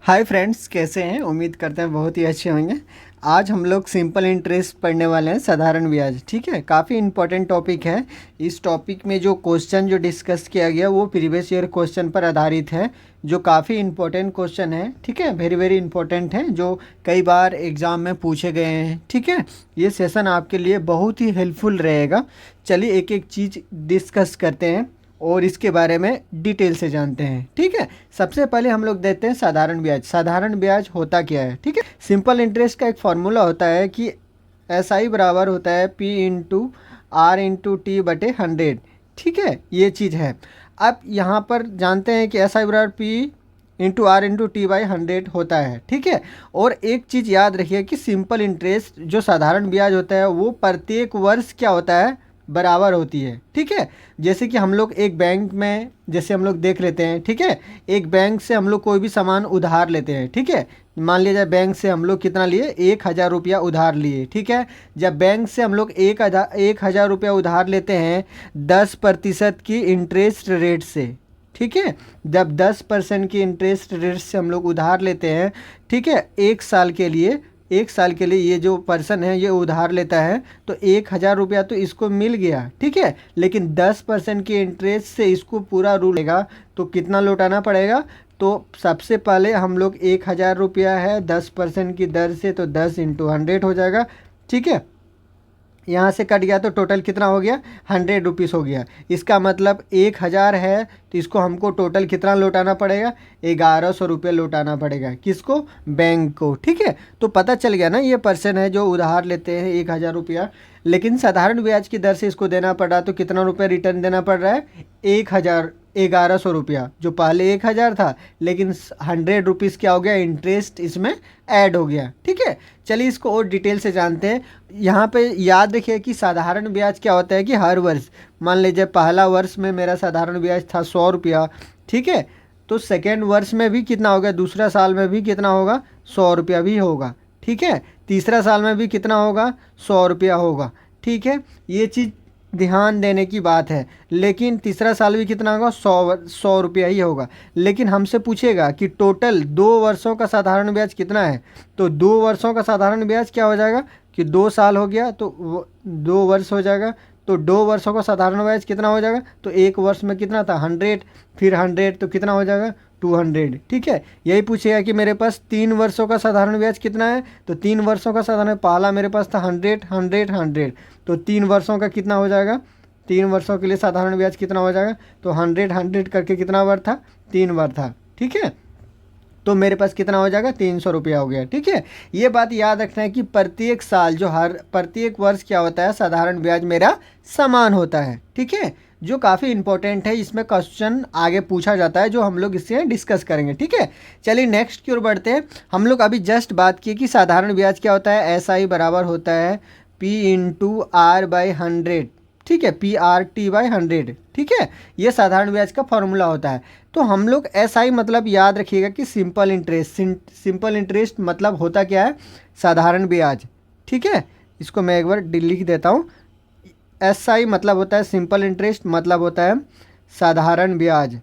Hi friends, कैसे हैं? उम्मीद करते हैं बहुत ही अच्छे होंगे। आज हम लोग सिंपल इंटरेस्ट पढ़ने वाले हैं, साधारण ब्याज। ठीक है, काफ़ी इंपॉर्टेंट टॉपिक है। इस टॉपिक में जो क्वेश्चन जो डिस्कस किया गया वो प्रीवियस ईयर क्वेश्चन पर आधारित है, जो काफ़ी इंपॉर्टेंट क्वेश्चन है। ठीक है, वेरी वेरी इंपॉर्टेंट है, जो कई बार एग्ज़ाम में पूछे गए हैं। ठीक है, ये सेशन आपके लिए बहुत ही हेल्पफुल रहेगा। चलिए एक एक चीज़ डिस्कस करते हैं और इसके बारे में डिटेल से जानते हैं। ठीक है, सबसे पहले हम लोग देखते हैं साधारण ब्याज। साधारण ब्याज होता क्या है? ठीक है, सिंपल इंटरेस्ट का एक फॉर्मूला होता है कि एस आई बराबर होता है P into R into T बटे 100। ठीक है, ये चीज़ है। अब यहाँ पर जानते हैं कि एस आई बराबर P into R into T by 100 होता है। ठीक है, और एक चीज़ याद रखिए कि सिंपल इंटरेस्ट जो साधारण ब्याज होता है वो प्रत्येक वर्ष क्या होता है, बराबर होती है। ठीक है, जैसे कि हम लोग एक बैंक में जैसे हम लोग देख लेते हैं। ठीक है, एक बैंक से हम लोग कोई भी सामान उधार लेते हैं। ठीक है, मान लिया जाए बैंक से हम लोग कितना लिए, 1,000 रुपया उधार लिए। ठीक है, जब बैंक से हम लोग 1,000 रुपया उधार लेते हैं 10% की इंटरेस्ट रेट से। ठीक है, जब 10% की इंटरेस्ट रेट से हम लोग उधार लेते हैं, ठीक है, एक साल के लिए ये जो पर्सन है ये उधार लेता है, तो 1,000 रुपया तो इसको मिल गया। ठीक है, लेकिन 10% की इंटरेस्ट से इसको पूरा रूल लेगा तो कितना लौटाना पड़ेगा? तो सबसे पहले हम लोग 1,000 रुपया है 10% की दर से, तो 10 इंटू 100 हो जाएगा। ठीक है, यहाँ से कट गया तो टोटल कितना हो गया, 100 रुपीज़ हो गया। इसका मतलब 1,000 है तो इसको हमको टोटल कितना लौटाना पड़ेगा, 1,100 रुपये लौटाना पड़ेगा। किसको? बैंक को। ठीक है, तो पता चल गया ना, ये पर्सन है जो उधार लेते हैं 1,000 रुपया, लेकिन साधारण ब्याज की दर से इसको देना पड़ रहा, तो कितना रुपया रिटर्न देना पड़ रहा है, 1,100 रुपया। जो पहले 1,000 था, लेकिन 100 रुपीज़ क्या हो गया, इंटरेस्ट इसमें ऐड हो गया। ठीक है, चलिए इसको और डिटेल से जानते हैं। यहाँ पे याद रखिए कि साधारण ब्याज क्या होता है कि हर वर्ष, मान लीजिए पहला वर्ष में मेरा साधारण ब्याज था 100 रुपया। ठीक है, तो सेकेंड वर्ष में भी कितना होगा, दूसरा साल में भी कितना होगा, 100 रुपया भी होगा। ठीक है, तीसरा साल में भी कितना होगा, 100 रुपया होगा। ठीक है, ये चीज़ ध्यान देने की बात है। लेकिन तीसरा साल भी कितना होगा, 100 रुपया ही होगा। लेकिन हमसे पूछेगा कि टोटल 2 वर्षों का साधारण ब्याज कितना है, तो 2 वर्षों का साधारण ब्याज क्या हो जाएगा कि 2 साल हो गया तो 2 वर्ष हो जाएगा। तो 2 वर्षों का साधारण ब्याज कितना हो जाएगा, तो एक वर्ष में कितना था, 100, फिर 100 तो कितना हो जाएगा, 200। ठीक है, यही पूछेगा कि मेरे पास 3 वर्षों का साधारण ब्याज कितना है, तो 3 वर्षों का साधारण, पहला मेरे पास था 100 100 100, तो 3 वर्षों का कितना हो जाएगा, 3 वर्षों के लिए साधारण ब्याज कितना हो जाएगा, तो 100 100 करके कितना बार था, 3 बार था। ठीक है, तो मेरे पास कितना हो जाएगा, 300 रुपया हो गया। ठीक है, ये बात याद रखना है कि प्रत्येक साल जो प्रत्येक वर्ष क्या होता है, साधारण ब्याज मेरा समान होता है। ठीक है, जो काफ़ी इंपॉर्टेंट है, इसमें क्वेश्चन आगे पूछा जाता है, जो हम लोग इससे डिस्कस करेंगे। ठीक है, चलिए नेक्स्ट की ओर बढ़ते हैं। हम लोग अभी जस्ट बात की कि साधारण ब्याज क्या होता है, एस आई बराबर होता है पी इंटू आर बाई 100। ठीक है, पी आर टी बाई 100। ठीक है, ये साधारण ब्याज का फॉर्मूला होता है। तो हम लोग एस आई मतलब याद रखिएगा कि सिंपल इंटरेस्ट। सिंपल इंटरेस्ट मतलब होता क्या है, साधारण ब्याज। ठीक है, इसको मैं एक बार लिख देता हूँ। एस आई मतलब होता है सिंपल इंटरेस्ट, मतलब होता है साधारण ब्याज।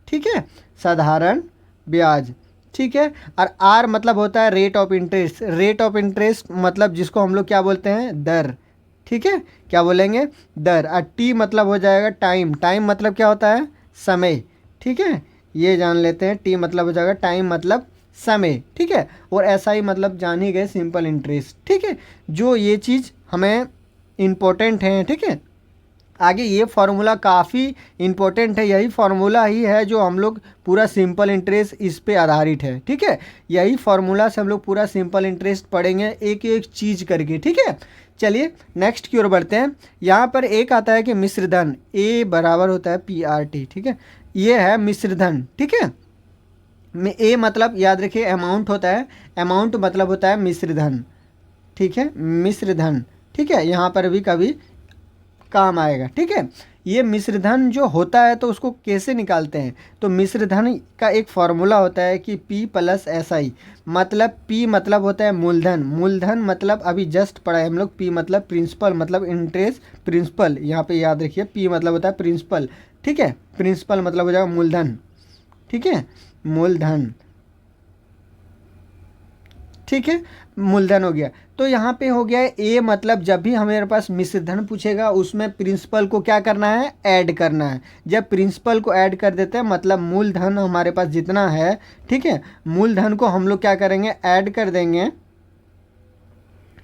ठीक है, साधारण ब्याज। ठीक है, और आर मतलब होता है rate of interest. Rate of interest मतलब जिसको हम लोग क्या बोलते हैं, दर। ठीक है, क्या बोलेंगे, दर। और टी मतलब हो जाएगा टाइम। टाइम मतलब क्या होता है, समय। ठीक है, ये जान लेते हैं, टी मतलब हो जाएगा टाइम मतलब समय। ठीक है, और एस आई मतलब जान ही गए, सिंपल इंटरेस्ट। ठीक है, जो ये चीज़ हमें इम्पोर्टेंट है। ठीक है, आगे ये फार्मूला काफ़ी इम्पोर्टेंट है, यही फार्मूला ही है जो हम लोग पूरा सिंपल इंटरेस्ट इस पे आधारित है। ठीक है, यही फार्मूला से हम लोग पूरा सिंपल इंटरेस्ट पढ़ेंगे एक एक चीज़ करके। ठीक है, चलिए नेक्स्ट की ओर बढ़ते हैं। यहाँ पर एक आता है कि मिश्र धन, ए बराबर होता है पी आर टी। ठीक है, ये है मिश्र धन। ठीक है, ए मतलब याद रखिए अमाउंट होता है, अमाउंट मतलब होता है मिश्र धन। ठीक है, मिश्र धन। ठीक है, यहाँ पर भी कभी काम आएगा। ठीक है, ये मिश्रधन जो होता है तो उसको कैसे निकालते हैं, तो मिश्रधन का एक फॉर्मूला होता है कि P प्लस एस आई। मतलब P मतलब होता है मूलधन। मूलधन मतलब अभी जस्ट पढ़ा है हम लोग, P मतलब प्रिंसिपल मतलब इंटरेस्ट प्रिंसिपल। यहाँ पे याद रखिए P मतलब होता है प्रिंसिपल। ठीक है, प्रिंसिपल मतलब हो जाएगा मूलधन। ठीक है, मूलधन। ठीक है, मूलधन हो गया। तो यहाँ पे हो गया ए, मतलब जब भी हमारे पास मिश्र धन पूछेगा उसमें प्रिंसिपल को क्या करना है, ऐड करना है। जब प्रिंसिपल को ऐड कर देते हैं मतलब मूलधन हमारे पास जितना है, ठीक है, मूलधन को हम लोग क्या करेंगे, ऐड कर देंगे,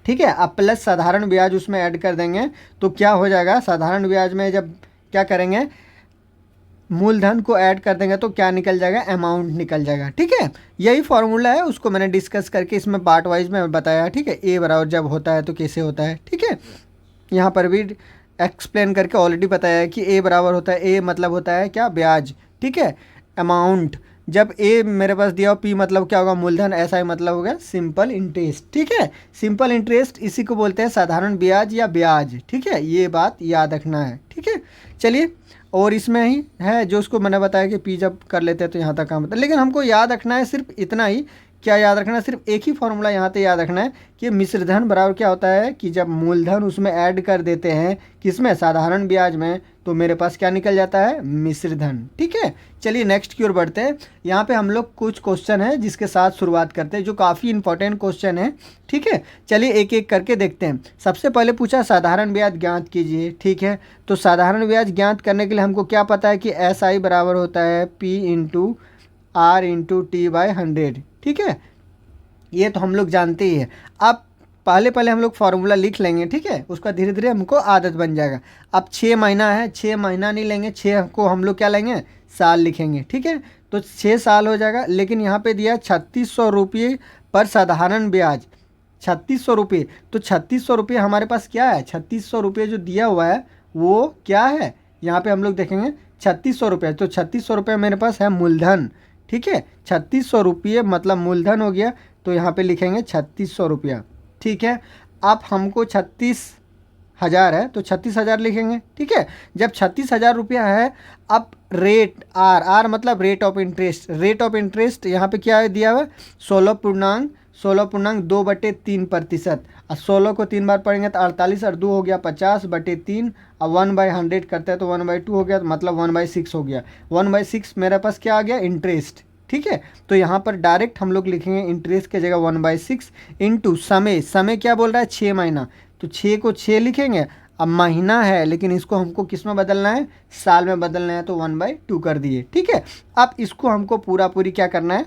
ठीक है। अब प्लस साधारण ब्याज उसमें ऐड कर देंगे तो क्या हो जाएगा, साधारण ब्याज में जब क्या करेंगे, मूलधन को ऐड कर देंगे तो क्या निकल जाएगा, अमाउंट निकल जाएगा, ठीक है। यही फॉर्मूला है, उसको मैंने डिस्कस करके इसमें पार्ट वाइज में बताया, ठीक है। ए बराबर जब होता है तो कैसे होता है, ठीक है, यहाँ पर भी एक्सप्लेन करके ऑलरेडी बताया है कि ए बराबर होता है, ए मतलब होता है क्या, ब्याज, ठीक है। अमाउंट जब ए मेरे पास दिया हो, पी मतलब क्या होगा, मूलधन, ऐसा ही मतलब हो गया सिंपल इंटरेस्ट, ठीक है। सिंपल इंटरेस्ट इसी को बोलते हैं साधारण ब्याज या ब्याज, ठीक है। ये बात याद रखना है, ठीक है। चलिए, और इसमें ही है जो उसको मैंने बताया कि पी जब कर लेते हैं तो यहाँ तक काम होता है, लेकिन हमको याद रखना है सिर्फ इतना ही। क्या याद रखना है, सिर्फ एक ही फॉर्मूला यहाँ पे याद रखना है कि मिश्रधन बराबर क्या होता है कि जब मूलधन उसमें ऐड कर देते हैं किसमें, साधारण ब्याज में, तो मेरे पास क्या निकल जाता है, मिश्रधन, ठीक है। चलिए नेक्स्ट की ओर बढ़ते हैं। यहाँ पे हम लोग कुछ क्वेश्चन है जिसके साथ शुरुआत करते हैं जो काफ़ी इंपॉर्टेंट क्वेश्चन है, ठीक है। चलिए एक एक करके देखते हैं। सबसे पहले पूछा साधारण ब्याज ज्ञात कीजिए, ठीक है। तो साधारण ब्याज ज्ञात करने के लिए हमको क्या पता है कि एस आई बराबर होता है P into R into T by 100, ठीक है। ये तो हम लोग जानते ही है। अब पहले हम लोग फार्मूला लिख लेंगे, ठीक है, उसका धीरे धीरे हमको आदत बन जाएगा। अब 6 महीना है, 6 महीना नहीं लेंगे, 6 को हम लोग क्या लेंगे, साल लिखेंगे, ठीक है। तो 6 साल हो जाएगा, लेकिन यहाँ पे दिया 3600 रुपये पर साधारण ब्याज, 3600 रुपये। तो 3600 रुपये हमारे पास क्या है, 3600 रुपये जो दिया हुआ है वो क्या है, यहाँ पे हम लोग देखेंगे 3600 रुपये। तो 3600 रुपये मेरे पास है मूलधन, ठीक है। 3600 रुपये मतलब मूलधन हो गया, तो यहाँ पे लिखेंगे 3600 रुपया, ठीक है। अब हमको 36,000 है तो 36,000 लिखेंगे, ठीक है। जब 36,000 रुपया है, अब रेट आर मतलब rate of interest, rate of interest यहाँ पे क्या दिया हुआ है, 16.2/3%। और 16 को 3 बार पढ़ेंगे तो 48 और 2 हो गया 50/3, और 1/100 करते हैं तो 1/2 हो गया, तो मतलब 1/6 हो गया। 1/6 मेरे पास क्या आ गया, इंटरेस्ट, ठीक है। तो यहाँ पर डायरेक्ट हम लोग लिखेंगे इंटरेस्ट की जगह 1/6 इंटू समय, समय क्या बोल रहा है, 6 महीना, तो 6 को 6 लिखेंगे। अब महीना है लेकिन इसको हमको किस में बदलना है, साल में बदलना है, तो 1/2 कर दिए, ठीक है। अब इसको हमको पूरी क्या करना है,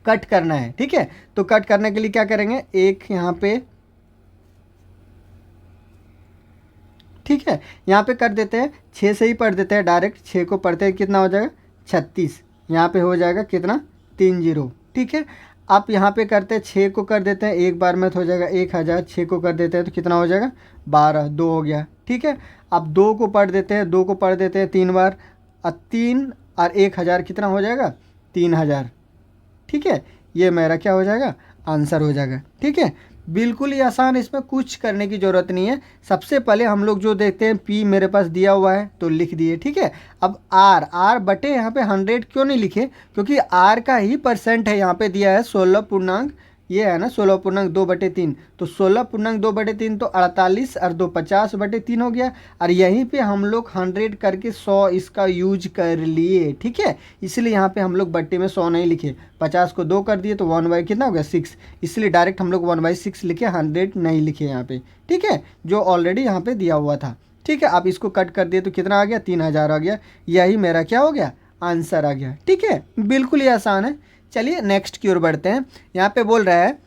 कट करना है, ठीक है। तो कट करने के लिए क्या करेंगे, एक यहाँ पे, ठीक है, यहाँ पे कर देते हैं, 6 से ही पढ़ देते हैं डायरेक्ट, 6 को पढ़ते हैं कितना हो जाएगा 36, यहाँ पे हो जाएगा कितना 30, ठीक है। आप यहाँ पे करते हैं 6 को कर देते हैं एक बार में तो हो जाएगा 1000, 6 को कर देते हैं तो कितना हो जाएगा 12, 2 हो गया, ठीक है। अब 2 को पढ़ देते हैं, 2 को पढ़ देते हैं 3 बार, और 3 और 1000 कितना हो जाएगा 3000, ठीक है। ये मेरा क्या हो जाएगा, आंसर हो जाएगा, ठीक है। बिल्कुल ही आसान, इसमें कुछ करने की ज़रूरत नहीं है। सबसे पहले हम लोग जो देखते हैं पी मेरे पास दिया हुआ है तो लिख दिए, ठीक है। अब आर बटे यहाँ पे 100 क्यों नहीं लिखे, क्योंकि आर का ही परसेंट है, यहाँ पे दिया है 16 पूर्णांक, ये है ना 16.2/3, तो 16.2/3 तो 48 और 2 50/3 हो गया। और यहीं पे हम लोग 100 करके 100 इसका यूज कर लिए, ठीक है। इसलिए यहाँ पे हम लोग बट्टे में 100 नहीं लिखे, 50 को 2 कर दिए तो 1 कितना हो गया 6, इसलिए डायरेक्ट हम लोग 1/6 लिखे, 100 नहीं लिखे यहाँ पे, ठीक है, जो ऑलरेडी यहाँ पे दिया हुआ था, ठीक है। आप इसको कट कर दिए तो कितना आ गया 3000 आ गया, यही मेरा क्या हो गया, आंसर आ गया, ठीक है। बिल्कुल ही आसान है। चलिए नेक्स्ट की ओर बढ़ते हैं। यहाँ पे बोल रहा है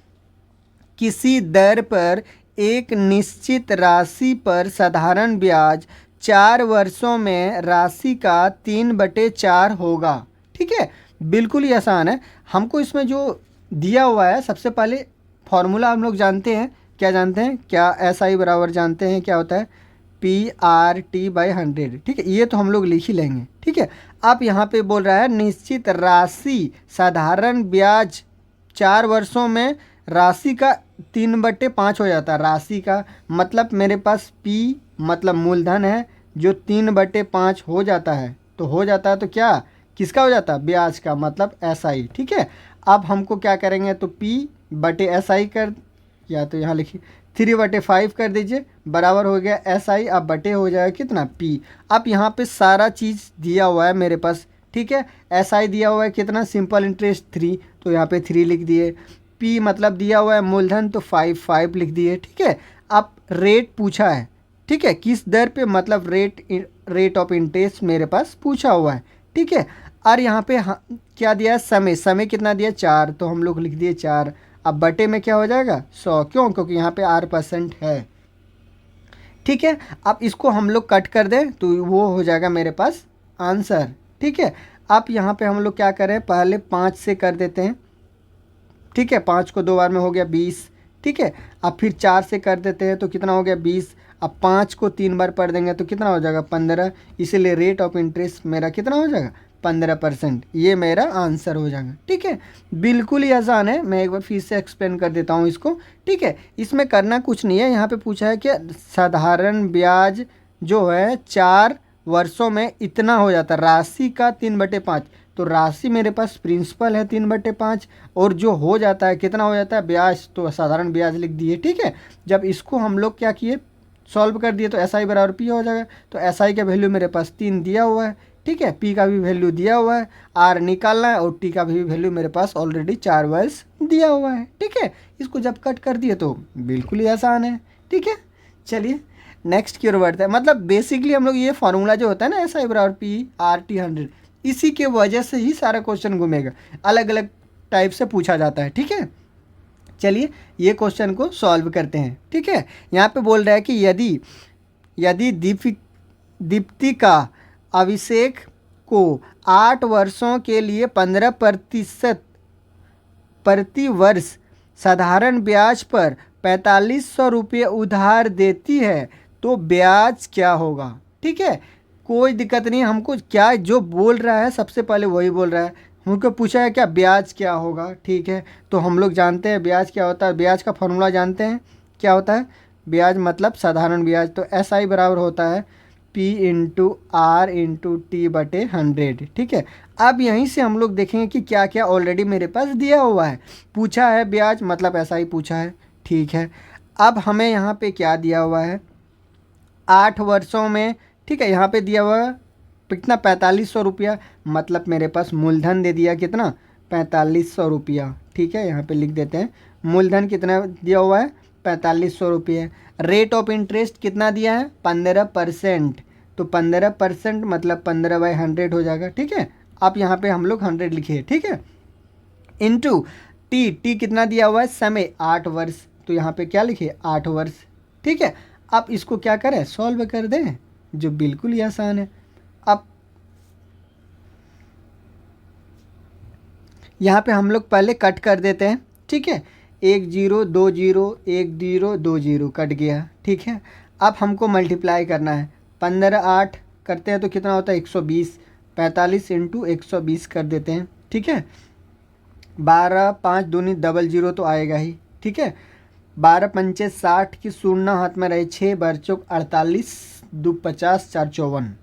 किसी दर पर एक निश्चित राशि पर साधारण ब्याज 4 वर्षों में राशि का 3/4 होगा, ठीक है। बिल्कुल ही आसान है। हमको इसमें जो दिया हुआ है, सबसे पहले फॉर्मूला हम लोग जानते हैं, क्या जानते हैं, क्या एस आई बराबर जानते हैं क्या होता है, PRT/100, ठीक है। ये तो हम लोग लिख ही लेंगे, ठीक है। अब यहाँ पे बोल रहा है निश्चित राशि साधारण ब्याज 4 वर्षों में राशि का 3/5 हो जाता है। राशि का मतलब मेरे पास P मतलब मूलधन है जो 3/5 हो जाता है, तो हो जाता है तो क्या किसका हो जाता है, ब्याज का, मतलब SI, ठीक है। अब हमको क्या करेंगे, तो P/SI कर, या तो यहाँ लिखिए 3/5 कर दीजिए, बराबर हो गया SI, अब बटे हो जाएगा कितना P। अब यहाँ पे सारा चीज़ दिया हुआ है मेरे पास, ठीक है। SI दिया हुआ है कितना, सिंपल इंटरेस्ट 3, तो यहाँ पे 3 लिख दिए। पी मतलब दिया हुआ है मूलधन, तो 5 लिख दिए। ठीक है, अब रेट पूछा है, ठीक है, किस दर पे, मतलब रेट ऑफ इंटरेस्ट मेरे पास पूछा हुआ है। ठीक है, और यहाँ पे क्या दिया है, समय कितना दिया 4, तो हम लोग लिख दिए 4। अब बटे में क्या हो जाएगा 100, क्यों, क्योंकि यहाँ पे R% है। ठीक है, अब इसको हम लोग कट कर दें तो वो हो जाएगा मेरे पास आंसर। ठीक है, अब यहाँ पे हम लोग क्या करें, पहले 5 से कर देते हैं। ठीक है, 5 को 2 बार में हो गया 20। ठीक है, अब फिर 4 से कर देते हैं तो कितना हो गया 20। अब 5 को 3 बार पढ़ देंगे तो कितना हो जाएगा 15। इसीलिए रेट ऑफ इंटरेस्ट मेरा कितना हो जाएगा 15%। ये मेरा आंसर हो जाएगा। ठीक है, बिल्कुल ही आसान है, मैं एक बार फिर से एक्सप्लेन कर देता हूँ इसको। ठीक है, इसमें करना कुछ नहीं है, यहाँ पे पूछा है कि साधारण ब्याज जो है 4 वर्षों में इतना हो जाता है, राशि का 3/5। तो राशि मेरे पास प्रिंसिपल है 3/5, और जो हो जाता है कितना हो जाता है ब्याज, तो साधारण ब्याज लिख दिए। ठीक है, जब इसको हम लोग क्या किए, सॉल्व कर दिए, तो एस आई बराबर पी हो जाएगा। तो एस आई का वैल्यू मेरे पास 3 दिया हुआ है। ठीक है, पी का भी वैल्यू दिया हुआ है, आर निकालना है, और टी का भी वैल्यू मेरे पास ऑलरेडी 4 वर्ष दिया हुआ है। ठीक है, इसको जब कट कर दिए तो बिल्कुल ही आसान है। ठीक है, चलिए नेक्स्ट की ओर बढ़ते हैं। मतलब बेसिकली हम लोग ये फार्मूला जो होता है ना, एस आई बराबर पी आर टी 100, इसी के वजह से ही सारा क्वेश्चन घूमेगा, अलग अलग टाइप से पूछा जाता है। ठीक है, चलिए ये क्वेश्चन को सॉल्व करते हैं। ठीक है, यहाँ पे बोल रहा है कि यदि दीप्ति का अभिषेक को 8 वर्षों के लिए 15% प्रति वर्ष साधारण ब्याज पर 4500 रुपये उधार देती है तो ब्याज क्या होगा। ठीक है, कोई दिक्कत नहीं, हमको क्या जो बोल रहा है सबसे पहले वही बोल रहा है। हमको पूछा है क्या ब्याज क्या होगा। ठीक है, तो हम लोग जानते हैं ब्याज क्या होता है, ब्याज का फॉर्मूला जानते हैं क्या होता है, ब्याज मतलब साधारण ब्याज। तो एस आई बराबर होता है P into R into T बटे 100। ठीक है, अब यहीं से हम लोग देखेंगे कि क्या क्या ऑलरेडी मेरे पास दिया हुआ है। पूछा है ब्याज मतलब ऐसा ही पूछा है। ठीक है, अब हमें यहाँ पे क्या दिया हुआ है 8 वर्षों में। ठीक है, यहाँ पे दिया हुआ है कितना 4500 रुपया, मतलब मेरे पास मूलधन दे दिया कितना 4500 रुपया। ठीक है, यहाँ पे लिख देते हैं मूलधन कितना दिया हुआ है 4500 रुपये। रेट ऑफ इंटरेस्ट कितना दिया है 15%, तो 15% मतलब 15/100 हो जाएगा। ठीक है, अब यहाँ पे हम लोग 100 लिखे। ठीक है, इंटू टी कितना दिया हुआ है समय 8 वर्ष, तो यहाँ पे क्या लिखे 8 वर्ष। ठीक है, अब इसको क्या करें सॉल्व कर दें, जो बिल्कुल ही आसान है। अब यहाँ पे हम लोग पहले कट कर देते हैं। ठीक है, 1 0 2 0 1 0 2 0 कट गया। ठीक है, अब हमको मल्टीप्लाई करना है, 15 8 करते हैं तो कितना होता है 120, 45 इंटू 120 कर देते हैं। ठीक है, 12 5 दूनी 00 तो आएगा ही। ठीक है, 12 पंचे 60 की शून्य हाथ में रहे, 6 बार चौक 48 2 50 4 54,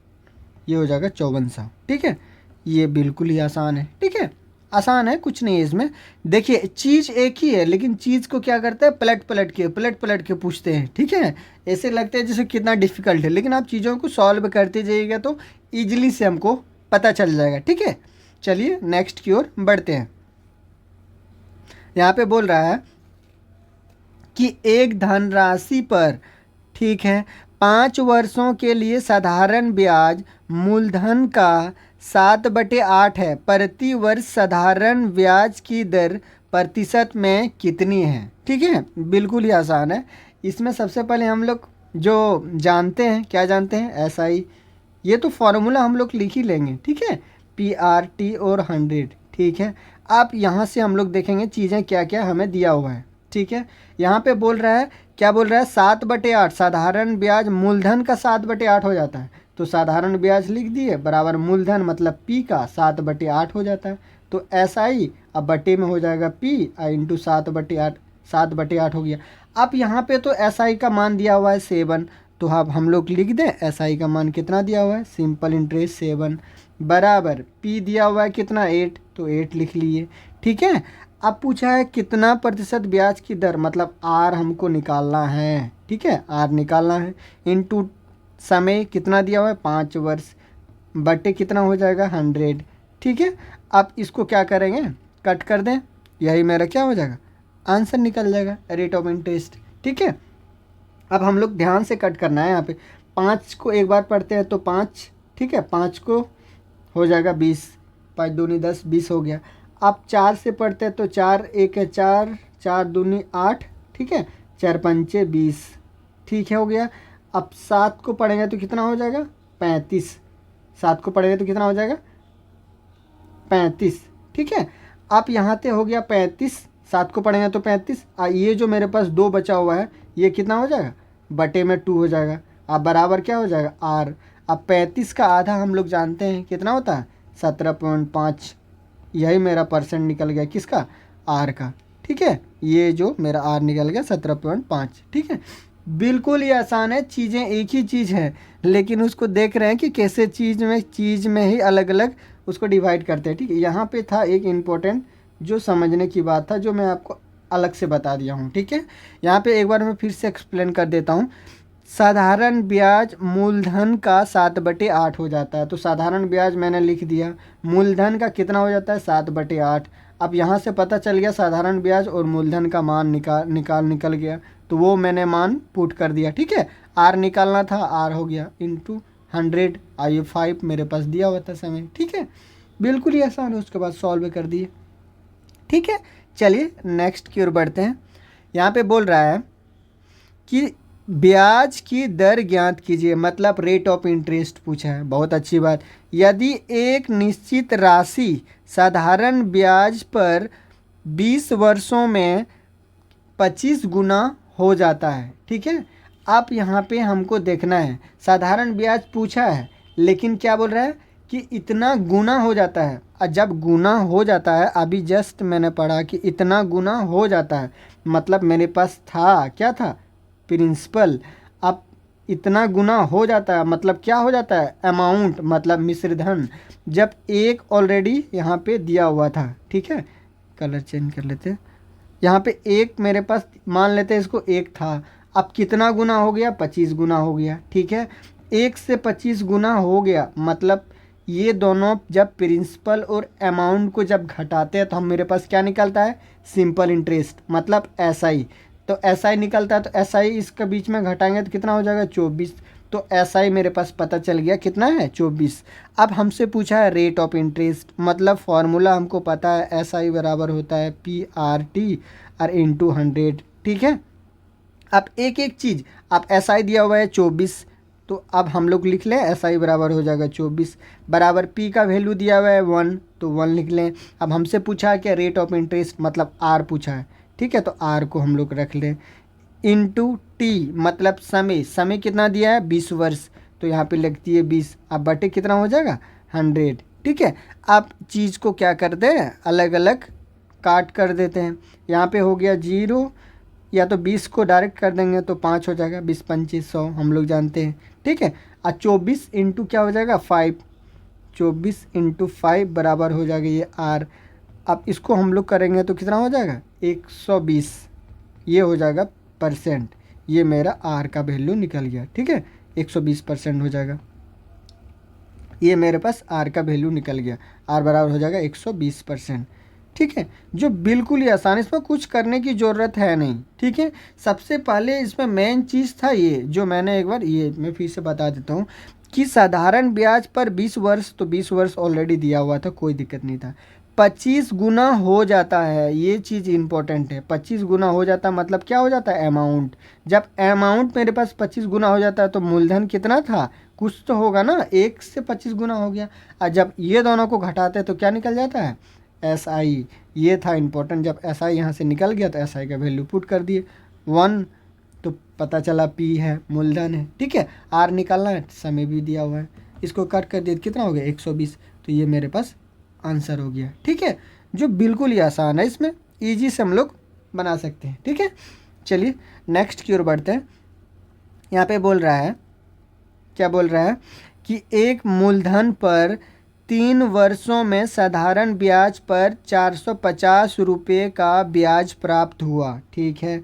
ये हो जाएगा 5400। ठीक है, ये बिल्कुल ही आसान है। ठीक है, आसान है, कुछ नहीं है इसमें। देखिए चीज़ एक ही है, लेकिन चीज़ को क्या करते हैं पलट पलट के पूछते हैं। ठीक है, ऐसे लगता है जैसे कितना डिफ़िकल्ट है, लेकिन आप चीज़ों को सॉल्व करते जाइएगा तो ईजिली से हमको पता चल जाएगा। ठीक है, चलिए नेक्स्ट की ओर बढ़ते हैं। यहाँ पे बोल रहा है कि एक धनराशि पर, ठीक है, 5 वर्षों के लिए साधारण ब्याज मूलधन का 7/8 है, प्रति वर्ष साधारण ब्याज की दर प्रतिशत में कितनी है। ठीक है, बिल्कुल ही आसान है। इसमें सबसे पहले हम लोग जो जानते हैं, क्या जानते हैं एस आई, ये तो फॉर्मूला हम लोग लिख ही लेंगे। ठीक है, पी आर टी और 100। ठीक है, अब यहाँ से हम लोग देखेंगे चीज़ें क्या क्या हमें दिया हुआ है। ठीक है, यहाँ पे बोल रहा है, क्या बोल रहा है 7/8 साधारण ब्याज मूलधन का 7/8 हो जाता है, तो साधारण ब्याज लिख दिए बराबर मूलधन मतलब पी का 7/8 हो जाता है। तो एस आई अब बटे में हो जाएगा पी इंटू 7/8 हो गया। अब यहाँ पे तो एस आई का मान दिया हुआ है 7, तो अब हम लोग लिख दें एस आई का मान कितना दिया हुआ है सिंपल इंटरेस्ट 7 बराबर पी दिया हुआ है कितना 8, तो 8 लिख लिए। ठीक है, अब पूछा है कितना प्रतिशत ब्याज की दर, मतलब आर हमको निकालना है। ठीक है, आर निकालना है, इनटू समय कितना दिया हुआ है 5 वर्ष, बटे कितना हो जाएगा 100। ठीक है, अब इसको क्या करेंगे कट कर दें, यही मेरा क्या हो जाएगा आंसर निकल जाएगा रेट ऑफ इंटरेस्ट। ठीक है, अब हम लोग ध्यान से कट करना है। यहाँ पे 5 को एक बार पढ़ते हैं तो 5, ठीक है, 5 को हो जाएगा 20, 5 दूनी 10, 20 हो गया। अब 4 से पढ़ते हैं तो 4 एक है 4, 4 दूनी 8, ठीक है, 4 पंचे 20, ठीक है, हो गया। अब 7 को पढ़ेंगे तो कितना हो जाएगा 35, 7 को पढ़ेंगे तो कितना हो जाएगा 35, ठीक है। अब यहाँ पे हो गया 35, 7 को पढ़ेंगे तो 35। ये जो मेरे पास 2 बचा हुआ है ये कितना हो जाएगा बटे में 2 हो जाएगा। अब बराबर क्या हो जाएगा आर। अब 35 का आधा हम लोग जानते हैं कितना होता है 17.5, यही मेरा परसेंट निकल गया किसका आर का। ठीक है, ये जो मेरा आर निकल गया 17.5। ठीक है, बिल्कुल ही आसान है, चीज़ें एक ही चीज़ है लेकिन उसको देख रहे हैं कि कैसे चीज़ में ही अलग अलग उसको डिवाइड करते हैं। ठीक है, यहाँ पे था एक इम्पोर्टेंट जो समझने की बात था जो मैं आपको अलग से बता दिया हूँ। ठीक है, यहाँ पे एक बार मैं फिर से एक्सप्लेन कर देता हूँ। साधारण ब्याज मूलधन का 7/8 हो जाता है, तो साधारण ब्याज मैंने लिख दिया, मूलधन का कितना हो जाता है 7/8। अब यहाँ से पता चल गया साधारण ब्याज और मूलधन का मान निकल गया, तो वो मैंने मान पुट कर दिया। ठीक है, आर निकालना था, आर हो गया इंटू 100, आई 5 मेरे पास दिया हुआ था समय। ठीक है, बिल्कुल ही आसान है, उसके बाद सॉल्व कर दिए। ठीक है, चलिए नेक्स्ट की ओर बढ़ते हैं। यहाँ पे बोल रहा है कि ब्याज की दर ज्ञात कीजिए, मतलब रेट ऑफ इंटरेस्ट पूछा है, बहुत अच्छी बात। यदि एक निश्चित राशि साधारण ब्याज पर 20 वर्षों में 25 गुना हो जाता है। ठीक है, अब यहाँ पे हमको देखना है, साधारण ब्याज पूछा है लेकिन क्या बोल रहा है कि इतना गुना हो जाता है। और जब गुना हो जाता है, अभी जस्ट मैंने पढ़ा कि इतना गुना हो जाता है, मतलब मेरे पास था क्या था प्रिंसिपल, अब इतना गुना हो जाता है मतलब क्या हो जाता है अमाउंट, मतलब मिश्रधन, जब एक ऑलरेडी यहाँ पे दिया हुआ था। ठीक है, कलर चेंज कर लेते हैं, यहाँ पे एक मेरे पास मान लेते हैं इसको एक था, अब कितना गुना हो गया 25 गुना हो गया। ठीक है, 1 से 25 गुना हो गया, मतलब ये दोनों जब प्रिंसिपल और अमाउंट को जब घटाते हैं तो हम मेरे पास क्या निकलता है सिंपल इंटरेस्ट, मतलब एसआई। तो एसआई निकलता है, तो एसआई इसके बीच में घटाएंगे तो कितना हो जाएगा 24। तो एसआई मेरे पास पता चल गया कितना है 24। अब हमसे पूछा है रेट ऑफ इंटरेस्ट, मतलब फॉर्मूला हमको पता है एसआई बराबर होता है PRT और इंटू 100। ठीक है, अब एक एक चीज़, अब एसआई दिया हुआ है 24, तो अब हम लोग लिख लें एसआई बराबर हो जाएगा 24, बराबर पी का वैल्यू दिया हुआ है 1, तो 1 लिख लें। अब हमसे पूछा है क्या रेट ऑफ इंटरेस्ट, मतलब आर पूछा है। ठीक है, तो आर को हम लोग रख लें इंटू टी, मतलब समय कितना दिया है 20 वर्ष, तो यहाँ पे लगती है 20, अब बटे कितना हो जाएगा 100। ठीक है, अब चीज़ को क्या करते हैं अलग अलग काट कर देते हैं। यहाँ पे हो गया 0, या तो 20 को डायरेक्ट कर देंगे तो 5 हो जाएगा, 20 25 100 हम लोग जानते हैं। ठीक है, और 24 इंटू क्या हो जाएगा 5, 24 इंटू 5 बराबर हो जाएगा ये आर। अब इसको हम लोग करेंगे तो कितना हो जाएगा 120, ये हो जाएगा परसेंट, ये मेरा आर का वैल्यू निकल गया। ठीक है, 120% हो जाएगा, ये मेरे पास आर का वैल्यू निकल गया, आर बराबर हो जाएगा 120%। ठीक है, जो बिल्कुल ही आसान, इसमें कुछ करने की ज़रूरत है नहीं। ठीक है, सबसे पहले इसमें मेन चीज़ था ये जो मैंने एक बार ये मैं फिर से बता देता हूँ कि साधारण ब्याज पर 20 वर्ष, तो 20 वर्ष ऑलरेडी दिया हुआ था, कोई दिक्कत नहीं था। 25 गुना हो जाता है, ये चीज़ इंपॉर्टेंट है, 25 गुना हो जाता है मतलब क्या हो जाता है अमाउंट। जब अमाउंट मेरे पास 25 गुना हो जाता है तो मूलधन कितना था कुछ तो होगा ना, 1 से 25 गुना हो गया। और जब ये दोनों को घटाते हैं तो क्या निकल जाता है एसआई, ये था इम्पोर्टेंट। जब एसआई यहाँ से निकल गया तो एसआई का वैल्यू पुट कर दिए 1, तो पता चला पी है मूलधन है। ठीक है, आर निकालना है, समय भी दिया हुआ है, इसको कट कर दिया कितना हो गया 120, तो ये मेरे पास आंसर हो गया। ठीक है, जो बिल्कुल ही आसान है, इसमें ईजी से हम लोग बना सकते हैं। ठीक है, चलिए नेक्स्ट की ओर बढ़ते हैं। यहाँ पे बोल रहा है, क्या बोल रहा है कि एक मूलधन पर 3 वर्षों में साधारण ब्याज पर 450 रुपये का ब्याज प्राप्त हुआ। ठीक है,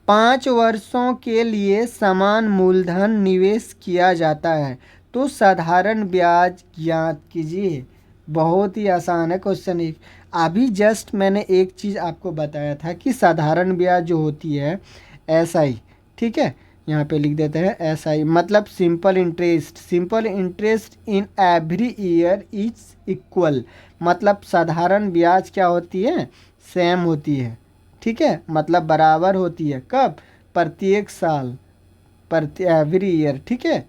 5 वर्षों के लिए समान मूलधन निवेश किया जाता है, तो साधारण ब्याज ज्ञात कीजिए। बहुत ही आसान है क्वेश्चन एक। अभी जस्ट मैंने एक चीज़ आपको बताया था कि साधारण ब्याज जो होती है SI, ठीक है, यहाँ पे लिख देते हैं SI मतलब simple interest. Simple interest in every year is equal, मतलब साधारण ब्याज क्या होती है, सेम होती है, ठीक है, मतलब बराबर होती है। कब, प्रत्येक साल, प्रति एवरी ईयर, ठीक है,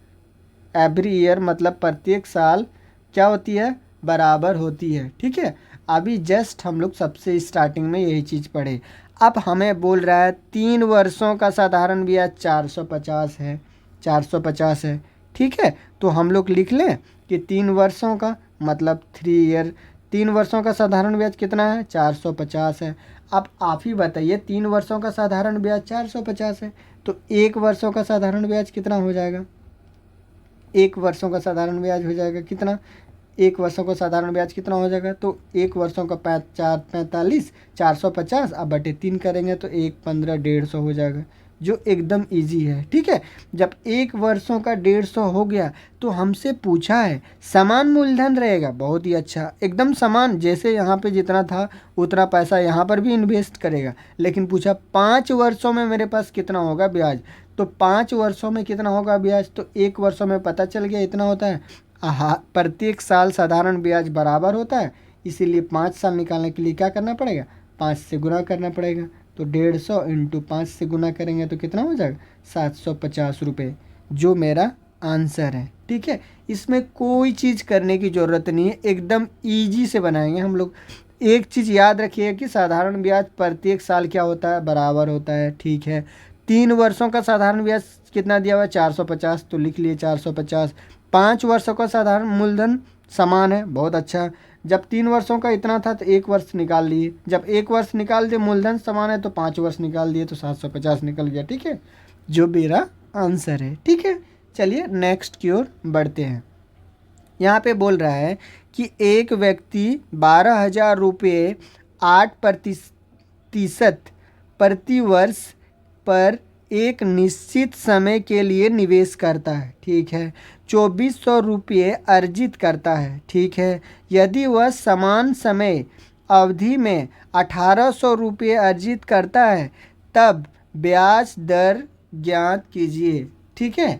एवरी ईयर मतलब प्रत्येक साल क्या होती है, बराबर होती है, ठीक है। अभी जस्ट हम लोग सबसे स्टार्टिंग में यही चीज़ पढ़े। अब हमें बोल रहा है 3 वर्षों का साधारण ब्याज 450 है, 450 है, ठीक है। तो हम लोग लिख लें कि 3 वर्षों का मतलब 3 ईयर, 3 वर्षों का साधारण ब्याज कितना है, 450 है। अब आप ही बताइए 3 वर्षों का साधारण ब्याज 450 है, तो 1 वर्षों का साधारण ब्याज कितना हो जाएगा, 1 वर्षों का साधारण ब्याज हो जाएगा कितना, 1 वर्षों का साधारण ब्याज कितना हो जाएगा, तो 1 वर्षों का 5 4 45, 450 अब बटे 3 करेंगे तो 1 15 150 हो जाएगा, जो एकदम इजी है, ठीक है। जब 1 वर्षों का 150 हो गया तो हमसे पूछा है समान मूलधन रहेगा, बहुत ही अच्छा, एकदम समान, जैसे यहाँ पे जितना था उतना पैसा यहाँ पर भी इन्वेस्ट करेगा। लेकिन पूछा 5 वर्षों में मेरे पास कितना होगा ब्याज, तो 5 वर्षों में कितना होगा ब्याज, तो 1 वर्षों में पता चल गया इतना होता है। प्रत्येक साल साधारण ब्याज बराबर होता है, इसीलिए 5 साल निकालने के लिए क्या करना पड़ेगा, 5 से गुना करना पड़ेगा। तो 150 इंटू 5 से गुना करेंगे तो कितना हो जाएगा, 750 रुपये, जो मेरा आंसर है, ठीक है। इसमें कोई चीज़ करने की ज़रूरत नहीं है, एकदम ईजी से बनाएंगे हम लोग। एक चीज़ याद रखिए कि साधारण ब्याज प्रत्येक साल क्या होता है, बराबर होता है, ठीक है। 3 वर्षों का साधारण ब्याज कितना दिया हुआ है, 450, तो लिख लिए 450। 5 वर्षों का साधारण मूलधन समान है, बहुत अच्छा। जब 3 वर्षों का इतना था तो 1 वर्ष निकाल लिए, जब 1 वर्ष निकाल दिए मूलधन समान है तो 5 वर्ष निकाल दिए तो 750 निकल गया, ठीक है, जो मेरा आंसर है, ठीक है। चलिए नेक्स्ट की ओर बढ़ते हैं। यहाँ पे बोल रहा है कि एक व्यक्ति 12,000 रुपये 8% प्रति वर्ष पर एक निश्चित समय के लिए निवेश करता है, ठीक है, 2400 रुपये अर्जित करता है, ठीक है। यदि वह समान समय अवधि में 1800 रुपये अर्जित करता है तब ब्याज दर ज्ञात कीजिए, ठीक है।